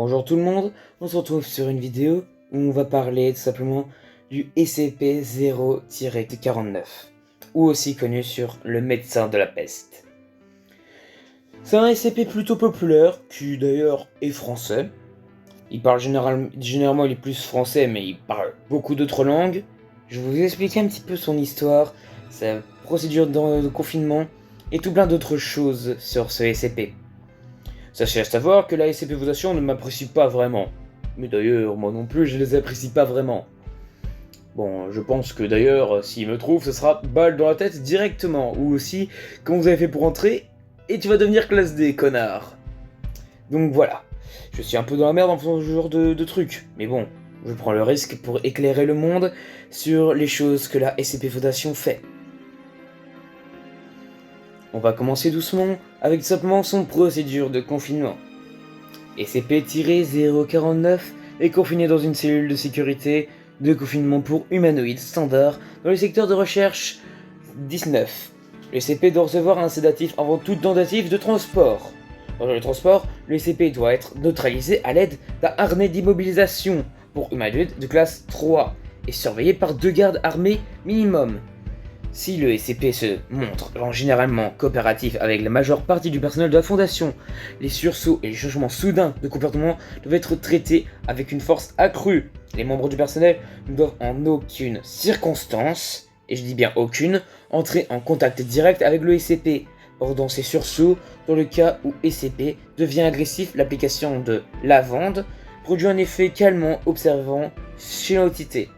Bonjour tout le monde, on se retrouve sur une vidéo où on va parler tout simplement du SCP-0-49, ou aussi connu sur le médecin de la peste. C'est un SCP plutôt populaire, qui d'ailleurs est français. Il parle généralement il est plus français, mais il parle beaucoup d'autres langues. Je vais vous expliquer un petit peu son histoire, sa procédure de confinement, et tout plein d'autres choses sur ce SCP. Sachez à savoir que la SCP Votation ne m'apprécie pas vraiment. Mais d'ailleurs, moi non plus, je les apprécie pas vraiment. Bon, je pense que d'ailleurs, s'il me trouve, ce sera balle dans la tête directement. Ou aussi, comment vous avez fait pour entrer, et tu vas devenir classe D, connard. Donc voilà. Je suis un peu dans la merde en faisant ce genre de trucs. Mais bon, je prends le risque pour éclairer le monde sur les choses que la SCP Votation fait. On va commencer doucement avec simplement son procédure de confinement. SCP-049 est confiné dans une cellule de sécurité de confinement pour humanoïdes standard dans le secteur de recherche 19. Le SCP doit recevoir un sédatif avant toute tentative de transport. Pendant le transport, le SCP doit être neutralisé à l'aide d'un harnais d'immobilisation pour humanoïdes de classe 3 et surveillé par 2 gardes armés minimum. Si le SCP se montre généralement coopératif avec la majeure partie du personnel de la Fondation, les sursauts et les changements soudains de comportement doivent être traités avec une force accrue. Les membres du personnel ne doivent en aucune circonstance, et je dis bien aucune, entrer en contact direct avec le SCP. Pendant ces sursauts, dans le cas où SCP devient agressif, l'application de lavande produit un effet calmant observant chez l'entité.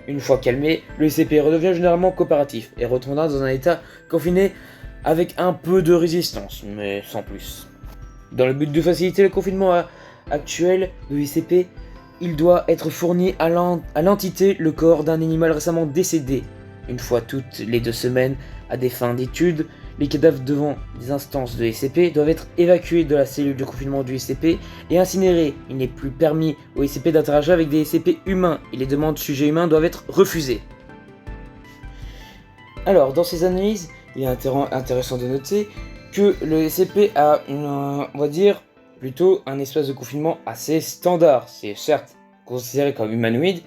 Une fois calmé, le SCP redevient généralement coopératif et retournera dans un état confiné avec un peu de résistance, mais sans plus. Dans le but de faciliter le confinement actuel de SCP, il doit être fourni à l'entité le corps d'un animal récemment décédé. Une fois toutes les 2 semaines, à des fins d'études, les cadavres devant des instances de SCP doivent être évacués de la cellule de confinement du SCP et incinérés. Il n'est plus permis aux SCP d'interagir avec des SCP humains et les demandes de sujets humains doivent être refusées. Alors, dans ces analyses, il est intéressant de noter que le SCP a on va dire, plutôt un espace de confinement assez standard. C'est certes considéré comme humanoïde,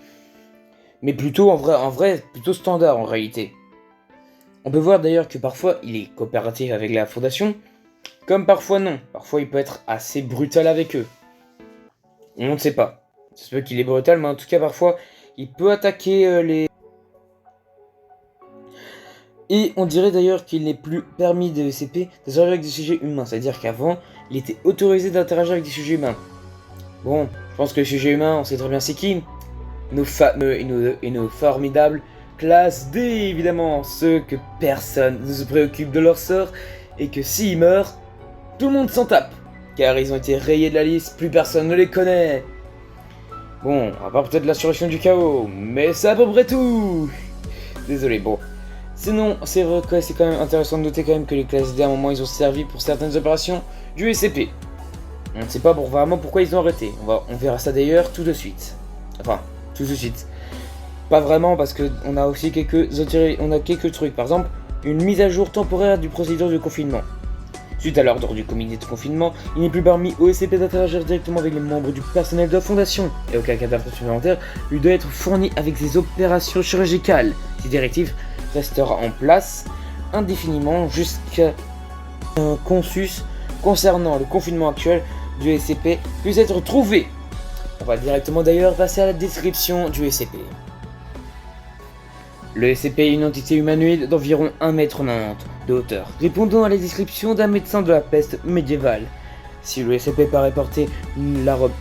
mais plutôt en vrai, plutôt standard en réalité. On peut voir d'ailleurs que parfois il est coopératif avec la Fondation, comme parfois non. Parfois il peut être assez brutal avec eux. On ne sait pas. Ça se peut qu'il est brutal, mais en tout cas parfois il peut attaquer les... Et on dirait d'ailleurs qu'il n'est plus permis de SCP d'interagir avec des sujets humains. C'est-à-dire qu'avant, il était autorisé d'interagir avec des sujets humains. Bon, je pense que les sujets humains, on sait très bien c'est qui. Nos fameux et nos formidables classe D, évidemment, ceux que personne ne se préoccupe de leur sort, et que s'ils meurent, tout le monde s'en tape, car ils ont été rayés de la liste, plus personne ne les connaît. Bon, à part peut-être l'insurrection du chaos, mais c'est à peu près tout. Désolé, bon. Sinon, c'est vrai que c'est quand même intéressant de noter quand même que les classes D, à un moment, ils ont servi pour certaines opérations du SCP. On ne sait pas vraiment pourquoi ils ont arrêté, on verra ça d'ailleurs tout de suite. Enfin, tout de suite. Pas vraiment, parce qu'on a aussi quelques trucs. Par exemple, une mise à jour temporaire du procédure de confinement. Suite à l'ordre du comité de confinement, il n'est plus permis au SCP d'interagir directement avec les membres du personnel de la Fondation, et aucun cadavre supplémentaire lui doit être fourni avec des opérations chirurgicales. Cette directive restera en place indéfiniment jusqu'à un consensus concernant le confinement actuel du SCP puisse être trouvé. On va directement d'ailleurs passer à la description du SCP. Le SCP est une entité humanoïde d'environ 1,90 m de hauteur, répondant à la description d'un médecin de la peste médiévale. Si le SCP paraît porter la robe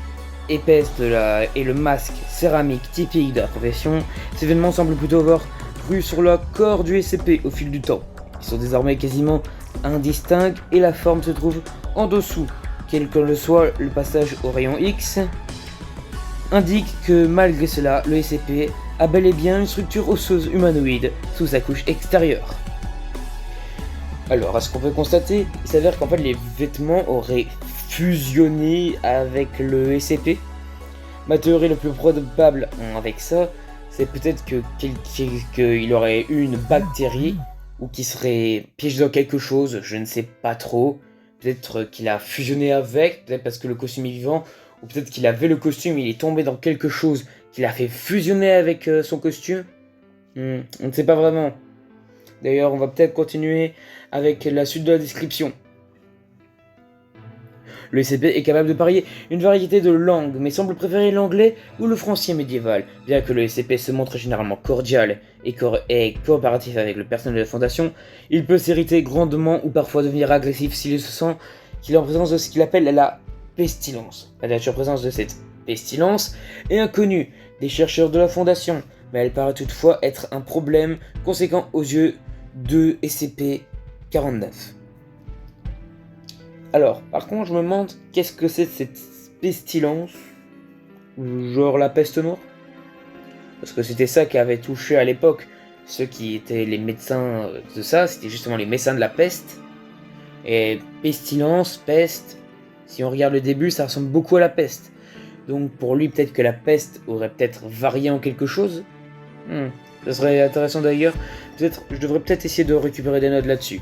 épaisse et le masque céramique typique de la profession, ces événements semblent plutôt avoir cru sur le corps du SCP au fil du temps. Ils sont désormais quasiment indistincts et la forme se trouve en dessous. Quel que le soit le passage au rayon X, indique que malgré cela, le SCP a bel et bien une structure osseuse humanoïde sous sa couche extérieure. Alors, à ce qu'on peut constater, il s'avère qu'en fait les vêtements auraient fusionné avec le SCP. Ma théorie la plus probable avec ça, c'est peut-être qu'il aurait eu une bactérie ou qu'il serait piégé dans quelque chose, je ne sais pas trop. Peut-être qu'il a fusionné avec, peut-être parce que le costume est vivant, ou peut-être qu'il avait le costume, il est tombé dans quelque chose qui l'a fait fusionner avec son costume. On ne sait pas vraiment. D'ailleurs, on va peut-être continuer avec la suite de la description. Le SCP est capable de parier une variété de langues, mais semble préférer l'anglais ou le français médiéval. Bien que le SCP se montre généralement cordial et coopératif avec le personnel de la Fondation, il peut s'irriter grandement ou parfois devenir agressif s'il se sent qu'il est en présence de ce qu'il appelle la pestilence. La nature présence de cette pestilence est inconnue des chercheurs de la Fondation, mais elle paraît toutefois être un problème conséquent aux yeux de SCP-49. Alors, par contre, je me demande qu'est-ce que c'est cette pestilence, genre la peste noire, parce que c'était ça qui avait touché à l'époque ceux qui étaient les médecins de ça, c'était justement les médecins de la peste. Et pestilence, peste, si on regarde le début, ça ressemble beaucoup à la peste. Donc pour lui, peut-être que la peste aurait peut-être varié en quelque chose. Ça serait intéressant d'ailleurs. Peut-être, je devrais peut-être essayer de récupérer des notes là-dessus.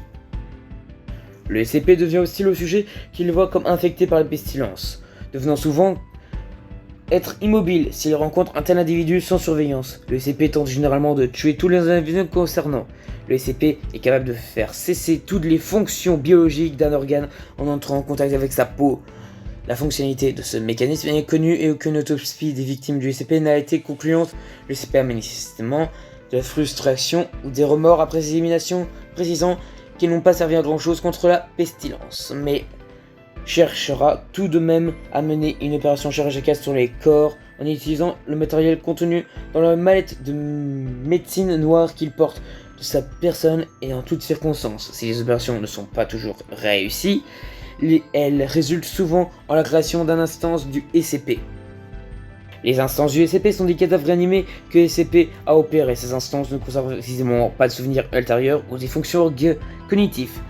Le SCP devient hostile au sujet qu'il voit comme infecté par la pestilence, devenant souvent être immobile s'il rencontre un tel individu sans surveillance. Le SCP tente généralement de tuer tous les individus concernant. Le SCP est capable de faire cesser toutes les fonctions biologiques d'un organe en entrant en contact avec sa peau. La fonctionnalité de ce mécanisme est inconnue et aucune autopsie des victimes du SCP n'a été concluante. Le SCP a manifestement de la frustration ou des remords après ses éliminations, précisant qu'ils n'ont pas servi à grand chose contre la pestilence, mais cherchera tout de même à mener une opération chirurgicale sur les corps en utilisant le matériel contenu dans la mallette de médecine noire qu'il porte de sa personne et en toutes circonstances. Si les opérations ne sont pas toujours réussies, elles résultent souvent en la création d'une instance du SCP. Les instances du SCP sont des cadavres réanimés que le SCP a opérés. Ces instances ne conservent précisément pas de souvenirs ultérieurs ou des fonctions cognitives,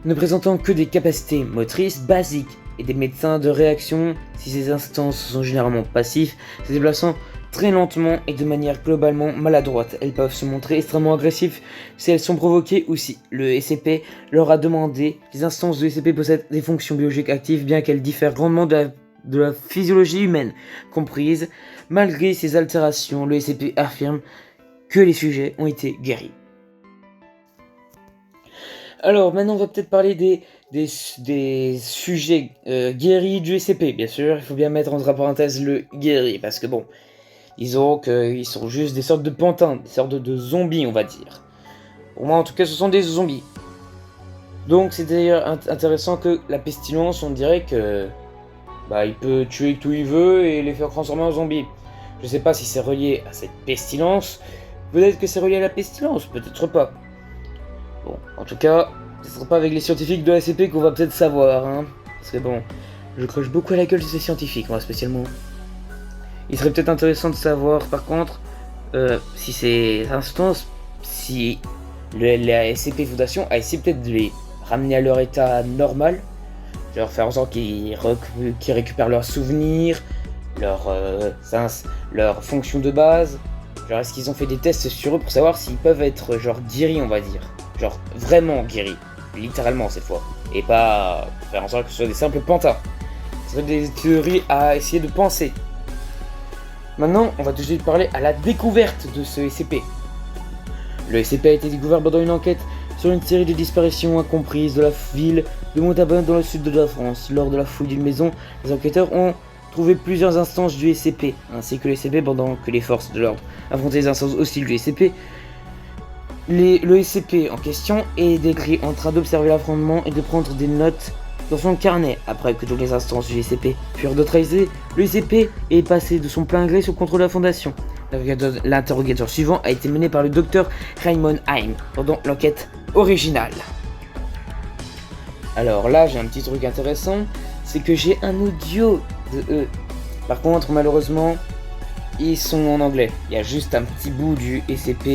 ne présentant que des capacités motrices basiques et des médecins de réaction. Si ces instances sont généralement passifs, se déplaçant très lentement et de manière globalement maladroite, elles peuvent se montrer extrêmement agressives si elles sont provoquées ou si le SCP leur a demandé. Les instances du SCP possèdent des fonctions biologiques actives bien qu'elles diffèrent grandement de la physiologie humaine comprise. Malgré ces altérations, le SCP affirme que les sujets ont été guéris. Alors maintenant on va peut-être parler des sujets guéris du SCP. Bien sûr, il faut bien mettre entre parenthèses le guéri, parce que bon, disons qu'ils sont juste des sortes de pantins, des sortes de zombies on va dire. Pour moi en tout cas ce sont des zombies. Donc c'est d'ailleurs intéressant que la pestilence, on dirait que il peut tuer tout il veut et les faire transformer en zombies. Je sais pas si c'est relié à cette pestilence, peut-être que c'est relié à la pestilence, peut-être pas. Bon, en tout cas, ce sera pas avec les scientifiques de la SCP qu'on va peut-être savoir, hein. Parce que bon, je croche beaucoup à la gueule de ces scientifiques, moi spécialement. Il serait peut-être intéressant de savoir, par contre, si ces instances, si la SCP Fondation a essayé peut-être de les ramener à leur état normal, genre faire en sorte qu'ils récupèrent leurs souvenirs, leurs fonctions de base. Genre, est-ce qu'ils ont fait des tests sur eux pour savoir s'ils peuvent être genre guéris, on va dire. Genre vraiment guéris, littéralement cette fois. Et pas faire en sorte que ce soit des simples pantins. Ce serait des théories à essayer de penser. Maintenant, on va tout de suite parler à la découverte de ce SCP. Le SCP a été découvert pendant une enquête sur une série de disparitions incomprises de la ville de Montabonne dans le sud de la France. Lors de la fouille d'une maison, les enquêteurs ont trouvé plusieurs instances du SCP, ainsi que le SCP pendant que les forces de l'ordre affrontaient les instances hostiles du SCP. Le SCP en question est décrit en train d'observer l'affrontement et de prendre des notes dans son carnet. Après que toutes les instances du SCP furent neutralisées, le SCP est passé de son plein gré sous contrôle de la Fondation. L'interrogateur suivant a été mené par le docteur Raymond Heim pendant l'enquête originale. Alors là, j'ai un petit truc intéressant, c'est que j'ai un audio de eux. Par contre, malheureusement, ils sont en anglais. Il y a juste un petit bout du SCP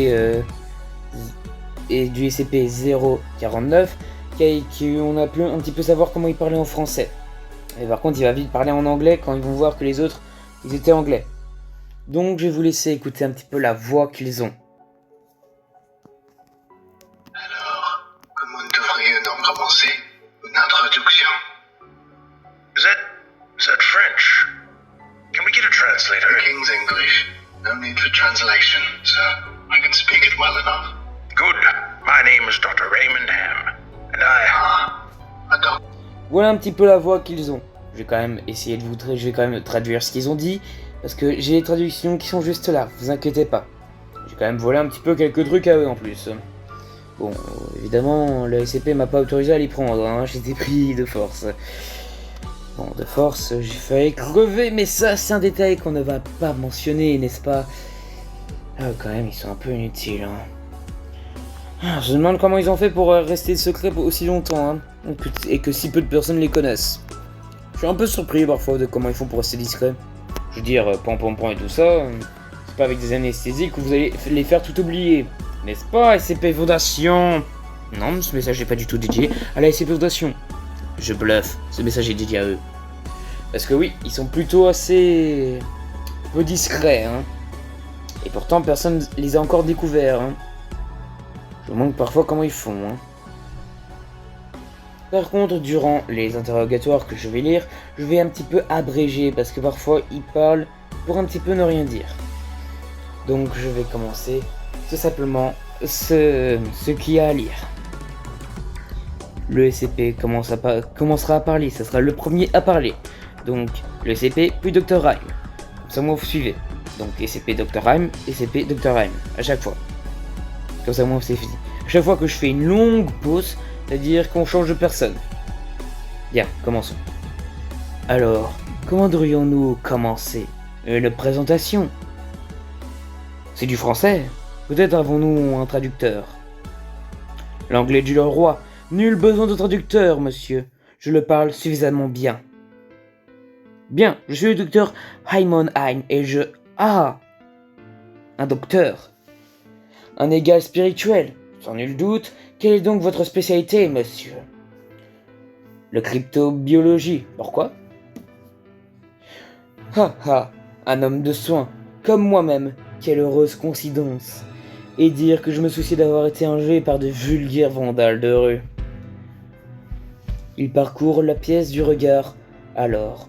et du SCP-049 on a pu un petit peu savoir comment ils parlaient en français. Et par contre, il va vite parler en anglais quand ils vont voir que les autres, ils étaient anglais. Donc, je vais vous laisser écouter un petit peu la voix qu'ils ont. Alors, comment devrions-nous commencer une introduction? Is that French? Everything's English. No need for translation, sir. I can speak it well enough. Good. My name is Dr. Raymond Ham, and A doc. Voilà un petit peu la voix qu'ils ont. Je vais quand même essayer de je vais quand même traduire ce qu'ils ont dit, parce que j'ai les traductions qui sont juste là, vous inquiétez pas. J'ai quand même volé un petit peu quelques trucs à eux en plus. Bon, évidemment, le SCP m'a pas autorisé à les prendre, hein, j'étais pris de force. Bon, de force, j'ai failli crever, mais ça, c'est un détail qu'on ne va pas mentionner, n'est-ce pas? Ah, quand même, ils sont un peu inutiles, hein. Je me demande comment ils ont fait pour rester secrets aussi longtemps, hein, et que si peu de personnes les connaissent. Je suis un peu surpris parfois de comment ils font pour rester discrets. Je veux dire, pan et tout ça, c'est pas avec des anesthésies que vous allez les faire tout oublier. N'est-ce pas, SCP Fondation? Non, ce message n'est pas du tout dédié à la SCP Fondation. Je bluffe, ce message est dédié à eux. Parce que oui, ils sont plutôt assez peu discrets, hein. Et pourtant, personne les a encore découverts, hein. Je me demande parfois comment ils font, hein. Par contre, durant les interrogatoires que je vais lire, je vais un petit peu abréger parce que parfois ils parlent pour un petit peu ne rien dire. Donc je vais commencer tout simplement ce qu'il y a à lire. Le SCP commencera à parler, ça sera le premier à parler. Donc le SCP puis Dr. Rhyme. Comme ça moi vous suivez. Donc SCP Dr. Rhyme, SCP Dr. Rhyme, à chaque fois. Comme ça moi c'est fini. À chaque fois que je fais une longue pause, c'est-à-dire qu'on change de personne. Bien, commençons. Alors, comment devrions-nous commencer? Une présentation? C'est du français? Peut-être avons-nous un traducteur? L'anglais du roi. Nul besoin de traducteur, monsieur. Je le parle suffisamment bien. Bien, je suis le docteur Hyman Heim et je... Ah! Un docteur. Un égal spirituel. Sans nul doute. Quelle est donc votre spécialité, monsieur? Le cryptobiologie. Pourquoi? Un homme de soin, comme moi-même. Quelle heureuse coïncidence. Et dire que je me souciais d'avoir été enlevé par de vulgaires vandales de rue. Il parcourt la pièce du regard. Alors,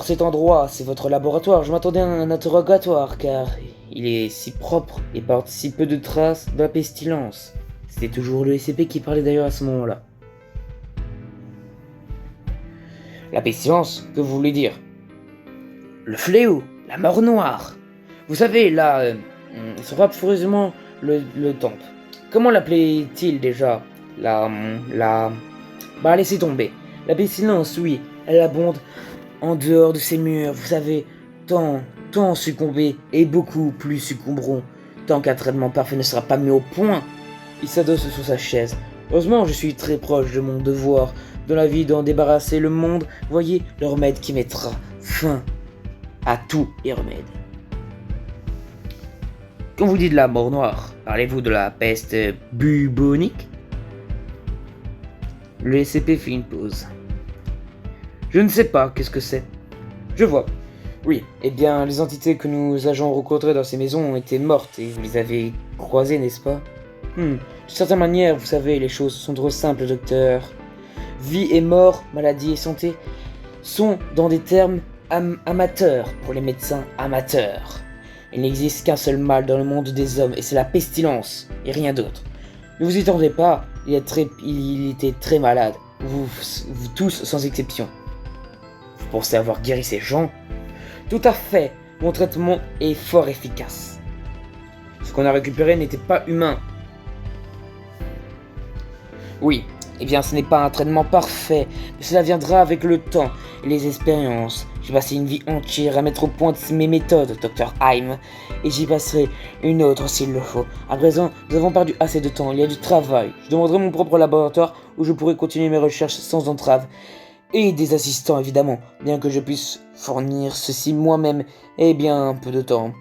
cet endroit, c'est votre laboratoire. Je m'attendais à un interrogatoire, car il est si propre et porte si peu de traces de la pestilence. C'était toujours le SCP qui parlait d'ailleurs à ce moment-là. La pestilence, que vous voulez dire? Le fléau, la mort noire. Vous savez, là, se frappe furieusement le temple. Comment l'appelait-il déjà? Bah, laissez tomber. La pestilence, oui, elle abonde en dehors de ces murs, vous savez, tant succomber et beaucoup plus succomberont, tant qu'un traitement parfait ne sera pas mis au point. Il s'adosse sur sa chaise. Heureusement, je suis très proche de mon devoir dans la vie d'en débarrasser le monde. Voyez le remède qui mettra fin à tous les remèdes. Quand vous dites la mort noire, parlez-vous de la peste bubonique? Le SCP fait une pause. Je ne sais pas, qu'est-ce que c'est? Je vois. Oui, eh bien, les entités que nous avions rencontrées dans ces maisons ont été mortes et vous les avez croisées, n'est-ce pas? D'une certaine manière, vous savez, les choses sont trop simples, docteur. Vie et mort, maladie et santé sont dans des termes amateurs pour les médecins amateurs. Il n'existe qu'un seul mal dans le monde des hommes et c'est la pestilence et rien d'autre. Ne vous y tendez pas, il était très malade, vous tous sans exception. Vous pensez avoir guéri ces gens? Tout à fait, mon traitement est fort efficace. Ce qu'on a récupéré n'était pas humain. Oui, eh bien ce n'est pas un traitement parfait, mais cela viendra avec le temps et les expériences. J'ai passé une vie entière à mettre au point mes méthodes, Dr. Heim, et j'y passerai une autre s'il le faut. À présent, nous avons perdu assez de temps, il y a du travail. Je demanderai mon propre laboratoire où je pourrai continuer mes recherches sans entrave. Et des assistants évidemment, bien que je puisse fournir ceci moi-même, eh bien un peu de temps.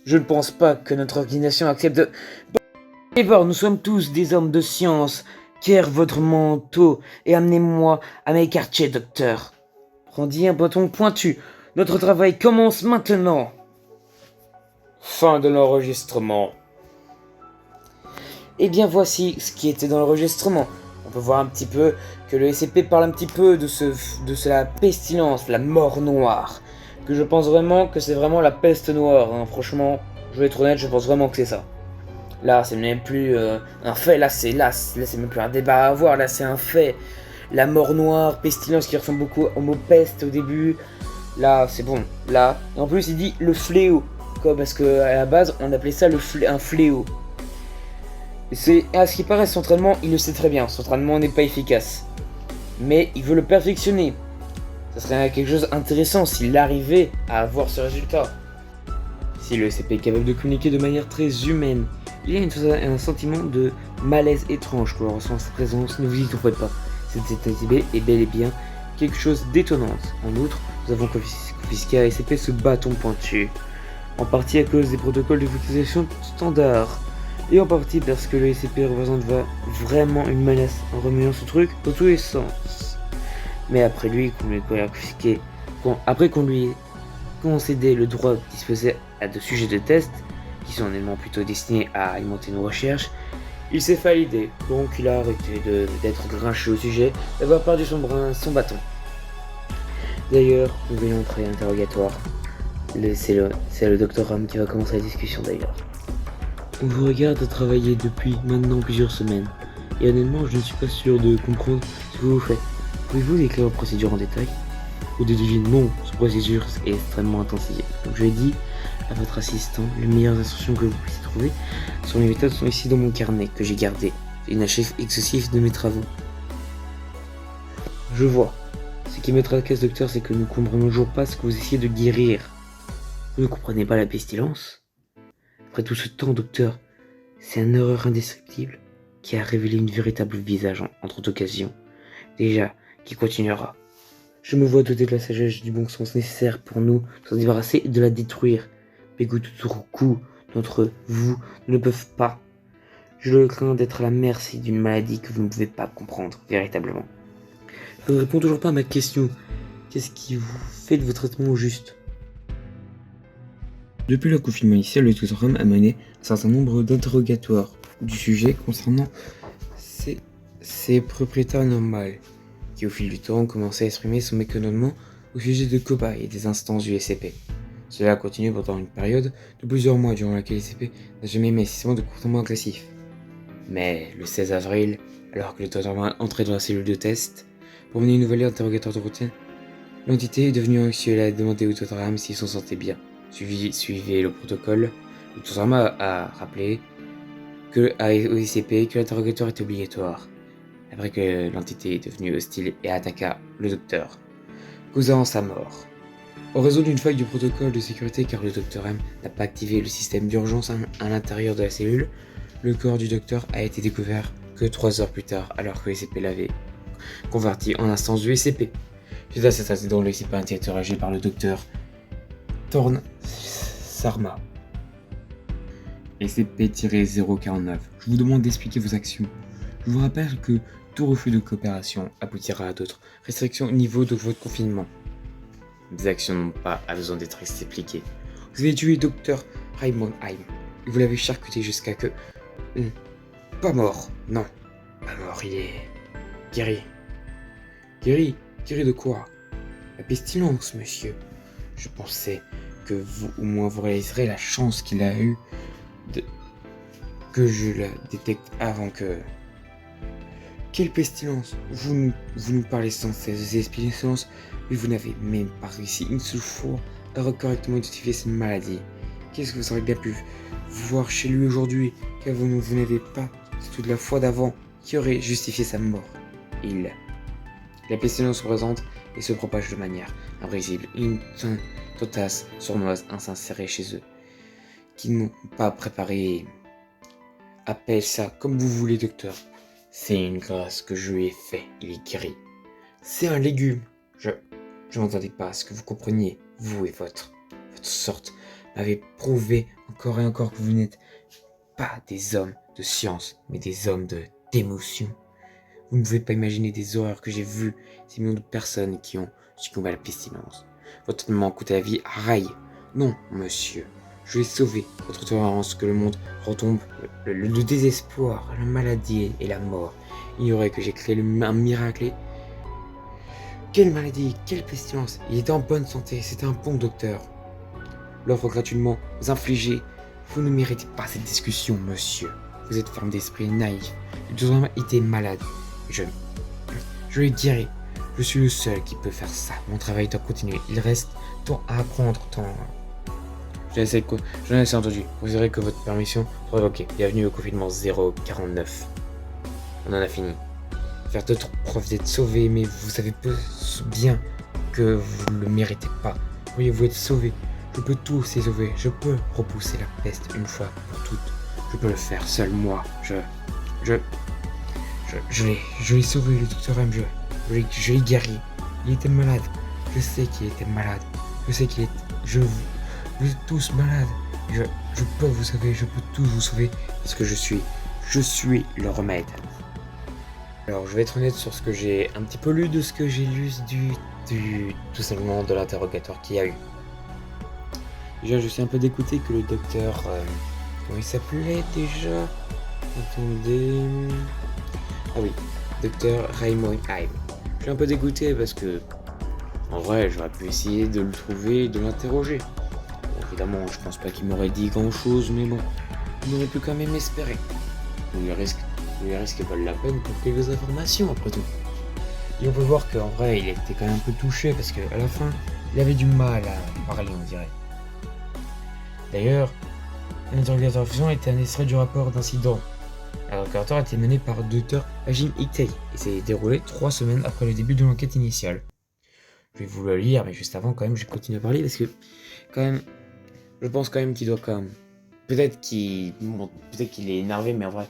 Je ne pense pas que notre organisation accepte de... Allez voir, nous sommes tous des hommes de science. Quière votre manteau et amenez-moi à mes quartiers, docteur. Prendez un bâton pointu. Notre travail commence maintenant. Fin de l'enregistrement. Eh bien voici ce qui était dans l'enregistrement. On peut voir un petit peu que le SCP parle un petit peu de la pestilence, la mort noire. Que je pense vraiment que c'est vraiment la peste noire. Hein. Franchement, je vais être honnête, je pense vraiment que c'est ça. Là, c'est même plus un fait, là c'est même plus un débat à avoir, là c'est un fait. La mort noire, pestilence qui ressemble beaucoup au mot peste au début. Là, c'est bon. Là, et en plus il dit le fléau. Quoi, parce que à la base, on appelait ça un fléau. C'est à ce qui paraît, son entraînement, il le sait très bien. Son entraînement n'est pas efficace. Mais il veut le perfectionner. Ça serait quelque chose d'intéressant s'il arrivait à avoir ce résultat. Si le SCP est capable de communiquer de manière très humaine, il y a un sentiment de malaise étrange que l'on ressent en sa présence. Ne vous y trompez pas. Cet état est bel et bien quelque chose d'étonnant. En outre, nous avons confisqué à SCP ce bâton pointu. En partie à cause des protocoles de utilisation standards. Et en partie parce que le SCP représente vraiment une menace en remuant ce truc dans tous les sens. Mais après qu'on lui ait concédé le droit de disposer à de sujets de test, qui sont honnêtement plutôt destinés à alimenter nos recherches, il s'est fait à l'idée, donc il a arrêté d'être grincheux au sujet, d'avoir perdu son bâton. D'ailleurs, nous venons entrer à l'interrogatoire. C'est le Dr Ram qui va commencer la discussion d'ailleurs. On vous regarde travailler depuis maintenant plusieurs semaines, et honnêtement je ne suis pas sûr de comprendre ce que vous faites. Pouvez-vous décrire vos procédures en détail? Ou de deviner non, cette procédure est extrêmement intensive. Donc je l'ai dit à votre assistant, les meilleures instructions que vous puissiez trouver sur les méthodes sont ici dans mon carnet que j'ai gardé. C'est une archive exhaustive de mes travaux. Je vois. Ce qui me tracasse, docteur, c'est que nous ne comprenons toujours pas ce que vous essayez de guérir. Vous ne comprenez pas la pestilence? Après tout ce temps, docteur, c'est une horreur indescriptible qui a révélé une véritable visage en toute occasion. Déjà, qui continuera. Je me vois doté de la sagesse et du bon sens nécessaire pour nous s'en débarrasser et de la détruire. Mais que coup d'entre vous ne peuvent pas. Je le crains d'être à la merci d'une maladie que vous ne pouvez pas comprendre véritablement. Je ne réponds toujours pas à ma question. Qu'est-ce qui vous fait de vos traitements au juste? Depuis le confinement initial, le Dr Ram a mené un certain nombre d'interrogatoires du sujet concernant ses propriétaires normales, qui au fil du temps ont commencé à exprimer son mécontentement au sujet de cobayes et des instances du SCP. Cela a continué pendant une période de plusieurs mois durant laquelle le SCP n'a jamais émis un de comportement agressif. Mais le 16 avril, alors que le Dr Ram entrait dans la cellule de test pour mener une nouvelle interrogatoire de routine, l'entité est devenue anxieuse et a demandé au Dr Ram s'il s'en sentait bien. Suivez le protocole. Le Dr Ram a rappelé au SCP que l'interrogatoire est obligatoire. Après que l'entité est devenue hostile et attaqua le docteur, causant sa mort. En raison d'une faille du protocole de sécurité car le Dr M n'a pas activé le système d'urgence à l'intérieur de la cellule, le corps du docteur a été découvert que 3 heures plus tard alors que le SCP l'avait converti en instance du SCP. Suite à cet incident, le SCP a été interrogé par le docteur Thorn Sarma. SCP-049. Je vous demande d'expliquer vos actions. Je vous rappelle que tout refus de coopération aboutira à d'autres restrictions au niveau de votre confinement. Des actions n'ont pas besoin d'être expliquées. Vous avez tué Dr Raymond Heim et vous l'avez charcuté jusqu'à que... Pas mort, non. Pas mort, il est... guéri. Guéri de quoi? La pestilence, monsieur. Je pensais que vous, au moins, vous réaliserez la chance qu'il a eue que je la détecte avant que... Quelle pestilence! Vous nous parlez sans cesse des pestilences, mais vous n'avez même pas réussi une seule fois à correctement identifier cette maladie. Qu'est-ce que vous auriez bien pu voir chez lui aujourd'hui, car vous n'avez pas toute la fois d'avant qui aurait justifié sa mort? La pestilence se présente et se propage de manière imprévisible. Une tentasse sournoise insincère chez eux, qui n'ont pas préparé. Appelle ça comme vous voulez, docteur. C'est une grâce que je lui ai fait, il est guéri. C'est un légume. Je n'entendais pas ce que vous compreniez, vous et votre sorte m'avez prouvé encore et encore que vous n'êtes pas des hommes de science, mais des hommes d'émotion. Vous ne pouvez pas imaginer des horreurs que j'ai vues, ces millions de personnes qui ont succombé à la pestilence. Votre traitement a coûté la vie à Rai. Non, monsieur, je vais sauver votre tolérance que le monde retombe, le désespoir, la maladie et la mort. ignorait que j'ai créé un miracle. Quelle maladie, quelle pestilence. Il était en bonne santé, c'était un bon docteur. L'offre gratuitement vous infligée. Vous ne méritez pas cette discussion, monsieur. Vous êtes ferme d'esprit, naïf. Le docteur Rime était malade. Je l'ai guéri. Je suis le seul qui peut faire ça. Mon travail doit continuer. Il reste tant à apprendre, tant... J'en ai assez entendu. Vous verrez que votre permission sera révoquée. Bienvenue au confinement 049. On en a fini. Faire d'autres preuves d'être sauvé, mais vous savez bien que vous ne le méritez pas. Pourriez-vous être sauvé? Je peux tous les sauver. Je peux repousser la peste une fois pour toutes. Je peux le faire seul, moi. Je l'ai sauvé, le docteur Rime. Je l'ai guéri. Il était malade. Je sais qu'il était malade. Je sais qu'il est... Vous êtes tous malades. Je peux vous sauver. Je peux tous vous sauver. Parce que je suis le remède. Alors, je vais être honnête sur ce que j'ai un petit peu lu de ce que j'ai lu tout simplement de l'interrogatoire qu'il y a eu. Déjà, je suis un peu dégoûté que le docteur... comment il s'appelait déjà? Attendez... Ah oui, docteur Raymond Hyde. Je suis un peu dégoûté parce que... En vrai, j'aurais pu essayer de le trouver et de l'interroger. Bon, évidemment, je pense pas qu'il m'aurait dit grand chose, mais bon... On aurait pu quand même espérer. Il risque pas la peine pour quelques informations, après tout. Et on peut voir qu'en vrai, il était quand même un peu touché parce qu'à la fin, il avait du mal à parler, on dirait. D'ailleurs, l'interrogatoire fusion était un extrait du rapport d'incident. L'interrogatoire a été mené par le docteur Hajime Ikei et s'est déroulé 3 semaines après le début de l'enquête initiale. Je vais vous le lire, mais juste avant, quand même, je continue à parler parce que, quand même, je pense quand même qu'il doit quand même... Peut-être qu'il est énervé, mais en vrai,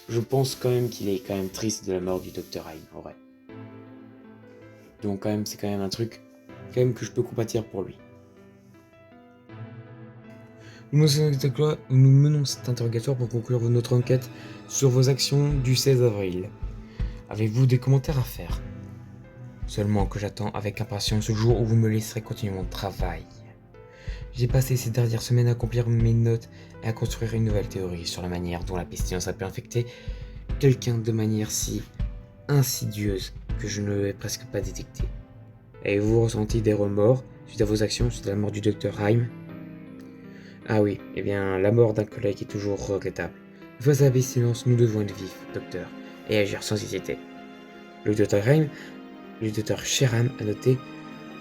je pense quand même qu'il est quand même triste de la mort du docteur Hyde, en vrai. Donc quand même, c'est quand même un truc quand même que je peux compatir pour lui. Nous menons cet interrogatoire pour conclure notre enquête sur vos actions du 16 avril. Avez-vous des commentaires à faire? Seulement que j'attends avec impatience le jour où vous me laisserez continuer mon travail. J'ai passé ces dernières semaines à accomplir mes notes et à construire une nouvelle théorie sur la manière dont la pestilence a pu infecter quelqu'un de manière si insidieuse que je ne l'ai presque pas détecté. Avez-vous ressenti des remords suite à vos actions suite à la mort du docteur Rime? Ah oui, eh bien, la mort d'un collègue est toujours regrettable. Face à la silence, nous devons être vifs, docteur, et agir sans hésiter. Le docteur Sheram a noté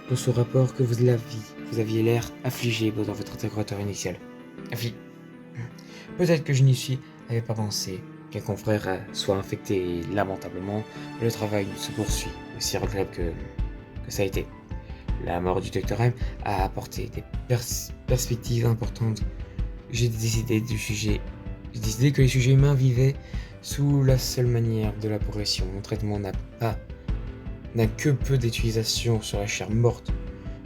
dans son rapport que vous aviez l'air affligé dans votre interrogatoire initial. Peut-être que je n'y avais pas pensé qu'un confrère soit infecté lamentablement, mais le travail se poursuit, aussi regrettable que ça a été. La mort du docteur Rime a apporté des perspectives importantes. J'ai décidé que les sujets humains vivaient sous la seule manière de la progression. Mon traitement n'a que peu d'utilisation sur la chair morte.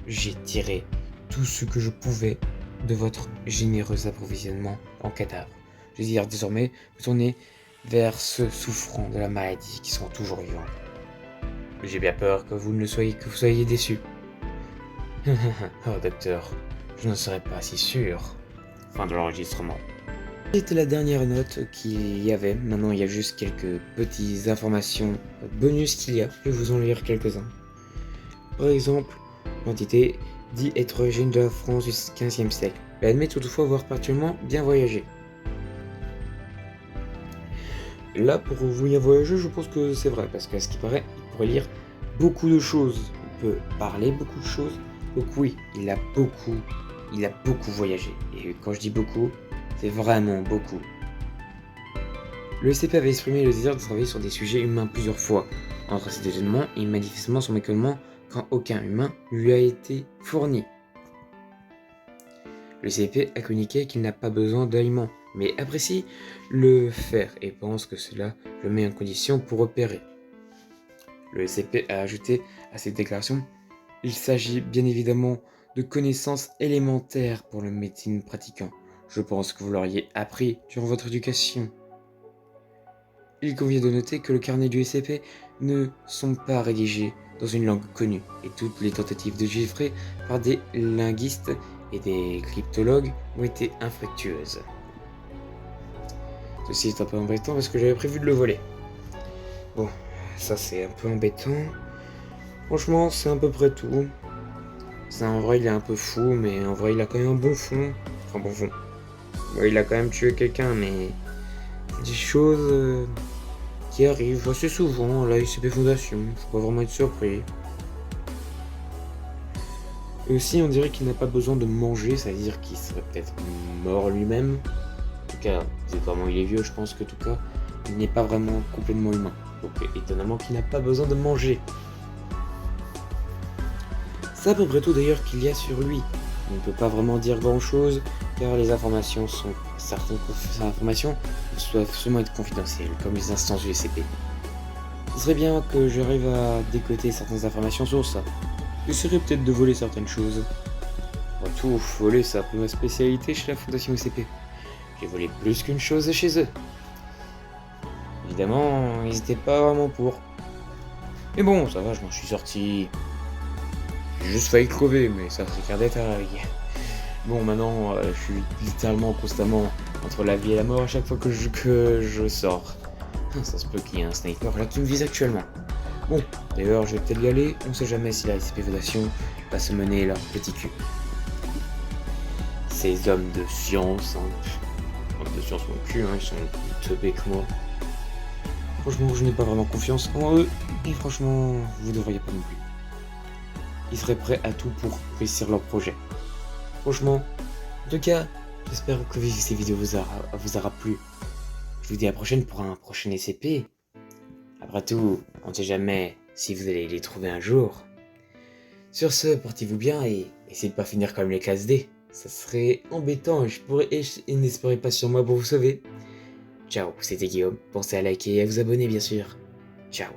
J'ai tiré tout ce que je pouvais de votre généreux approvisionnement en cadavres. Je désire désormais me tourner vers ceux souffrant de la maladie qui sont toujours vivants. J'ai bien peur que vous soyez déçus. Oh docteur, je ne serais pas si sûr. Fin de l'enregistrement. C'était la dernière note qu'il y avait. Maintenant, il y a juste quelques petites informations bonus qu'il y a. Je vais vous en lire quelques-uns. Par exemple, l'entité dit être origine de la France du XVe siècle. Elle admet toutefois avoir partiellement bien voyagé. Là, pour vous bien voyager, je pense que c'est vrai, parce qu'à ce qui paraît, il pourrait lire beaucoup de choses. Il peut parler beaucoup de choses. Donc oui, il a beaucoup voyagé. Et quand je dis beaucoup, c'est vraiment beaucoup. Le SCP avait exprimé le désir de travailler sur des sujets humains plusieurs fois. Entre ces deux événements, il manifestement son mécontentement quand aucun humain lui a été fourni. Le SCP a communiqué qu'il n'a pas besoin d'aliments, mais apprécie le faire et pense que cela le met en condition pour opérer. Le SCP a ajouté à cette déclaration: il s'agit bien évidemment de connaissances élémentaires pour le médecine pratiquant. Je pense que vous l'auriez appris durant votre éducation. Il convient de noter que le carnet du SCP ne sont pas rédigés dans une langue connue et toutes les tentatives de chiffrer par des linguistes et des cryptologues ont été infructueuses. Ceci est un peu embêtant parce que j'avais prévu de le voler. Bon, ça c'est un peu embêtant. Franchement, c'est à peu près tout. Ça, en vrai, il est un peu fou, mais en vrai, il a quand même un bon fond. Enfin, bon fond. Ouais, il a quand même tué quelqu'un, mais... Des choses qui arrivent assez souvent à la ICP Fondation. Faut pas vraiment être surpris. Et aussi, on dirait qu'il n'a pas besoin de manger, c'est-à-dire qu'il serait peut-être mort lui-même. En tout cas, vraiment, il est vieux, je pense que en tout cas, il n'est pas vraiment complètement humain. Donc, étonnamment qu'il n'a pas besoin de manger. C'est à peu près tout d'ailleurs qu'il y a sur lui. On ne peut pas vraiment dire grand-chose, car les informations sont... Certaines informations doivent seulement être confidentielles, comme les instances du SCP. Ce serait bien que j'arrive à décoter certaines informations sur ça. J'essaierai peut-être de voler certaines choses. Après tout, voler c'est un peu ma spécialité chez la Fondation SCP. J'ai volé plus qu'une chose chez eux. Évidemment, ils étaient pas vraiment pour. Mais bon, ça va, je m'en suis sorti. J'ai juste failli crever, mais ça c'est qu'un détail. Bon, maintenant, je suis littéralement constamment entre la vie et la mort à chaque fois que je sors. Ça se peut qu'il y ait un sniper là qui me vise actuellement. Bon, d'ailleurs, je vais peut-être y aller. On sait jamais si la SCP Fondation va se mener leur petit cul. Ces hommes de science, hommes de science mon cul, ils sont plus teubés que moi. Franchement, je n'ai pas vraiment confiance en eux. Et franchement, vous devriez pas non plus. Ils seraient prêts à tout pour réussir leur projet. Franchement, en tout cas, j'espère que ces vidéos vous aura plu. Je vous dis à la prochaine pour un prochain SCP. Après tout, on ne sait jamais si vous allez les trouver un jour. Sur ce, portez-vous bien et essayez de pas finir comme les classes D. Ça serait embêtant et n'espérez pas sur moi pour vous sauver. Ciao, c'était Guillaume. Pensez à liker et à vous abonner bien sûr. Ciao.